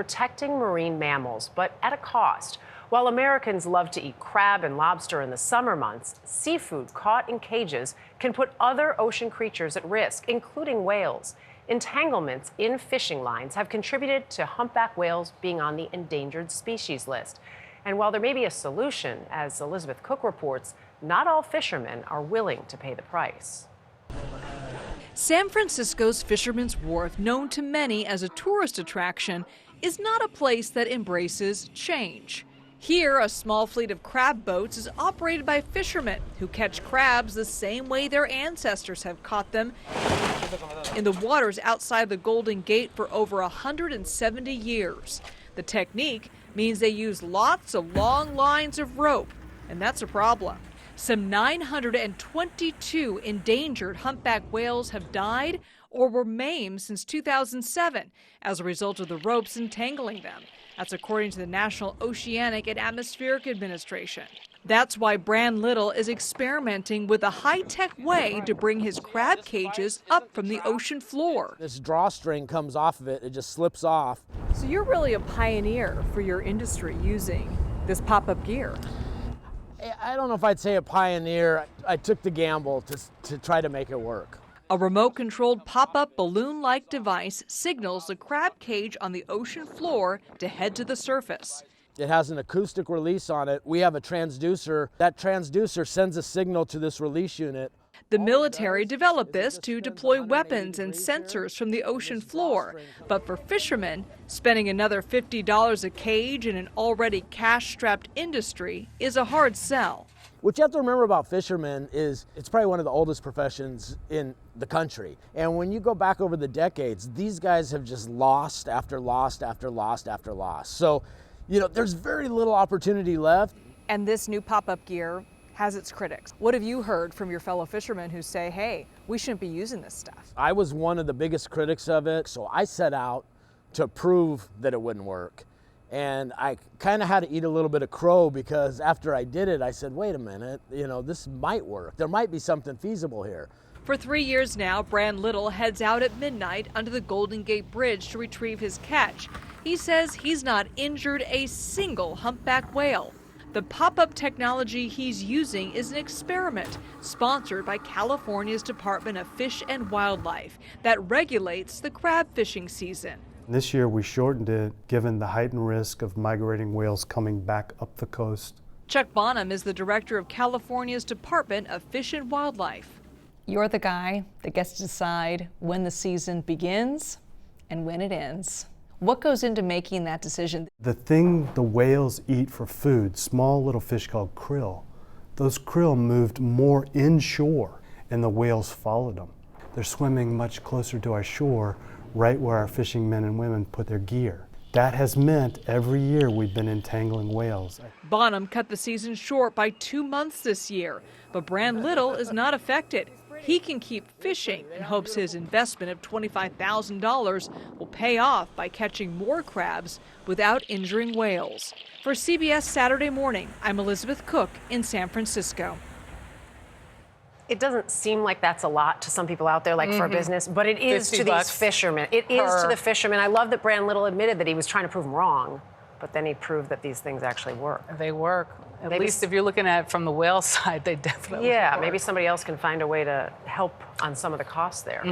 protecting marine mammals, but at a cost. While Americans love to eat crab and lobster in the summer months, seafood caught in cages can put other ocean creatures at risk, including whales. Entanglements in fishing lines have contributed to humpback whales being on the endangered species list. And while there may be a solution, as Elizabeth Cook reports, not all fishermen are willing to pay the price. San Francisco's Fisherman's Wharf, known to many as a tourist attraction, is not a place that embraces change. Here, a small fleet of crab boats is operated by fishermen who catch crabs the same way their ancestors have caught them in the waters outside the Golden Gate for over 170 years. The technique means they use lots of long lines of rope, and that's a problem. Some 922 endangered humpback whales have died or were maimed since 2007 as a result of the ropes entangling them. That's according to the National Oceanic and Atmospheric Administration. That's why Bran Little is experimenting with a high-tech way to bring his crab cages up from the ocean floor. This drawstring comes off of it, it just slips off. So you're really a pioneer for your industry using this pop-up gear. I don't know if I'd say a pioneer. I took the gamble to try to make it work. A remote-controlled pop-up balloon-like device signals the crab cage on the ocean floor to head to the surface. It has an acoustic release on it. We have a transducer. That transducer sends a signal to this release unit. The military developed this to deploy weapons and sensors from the ocean floor. But for fishermen, spending another $50 a cage in an already cash-strapped industry is a hard sell. What you have to remember about fishermen is it's probably one of the oldest professions in the country. And when you go back over the decades, these guys have just lost after lost after lost after lost. So, there's very little opportunity left. And this new pop-up gear has its critics. What have you heard from your fellow fishermen who say, hey, we shouldn't be using this stuff? I was one of the biggest critics of it, so I set out to prove that it wouldn't work. And I kind of had to eat a little bit of crow because after I did it, I said, wait a minute, this might work. There might be something feasible here. For 3 years now, Bran Little heads out at midnight under the Golden Gate Bridge to retrieve his catch. He says he's not injured a single humpback whale. The pop-up technology he's using is an experiment sponsored by California's Department of Fish and Wildlife that regulates the crab fishing season. This year we shortened it given the heightened risk of migrating whales coming back up the coast. Chuck Bonham is the director of California's Department of Fish and Wildlife. You're the guy that gets to decide when the season begins and when it ends. What goes into making that decision? The thing the whales eat for food, small little fish called krill, those krill moved more inshore and the whales followed them. They're swimming much closer to our shore, right where our fishing men and women put their gear. That has meant every year we've been entangling whales. Bonham cut the season short by 2 months this year, but Bran Little is not affected. He can keep fishing and hopes his investment of $25,000 will pay off by catching more crabs without injuring whales. For CBS Saturday Morning, I'm Elizabeth Cook in San Francisco. It doesn't seem like that's a lot to some people out there, like for a business, but it is to these fishermen. It is to the fishermen. I love that Bran Little admitted that he was trying to prove them wrong, but then he proved that these things actually work. They work. At least if you're looking at it from the whale side, they definitely work. Maybe somebody else can find a way to help on some of the costs there.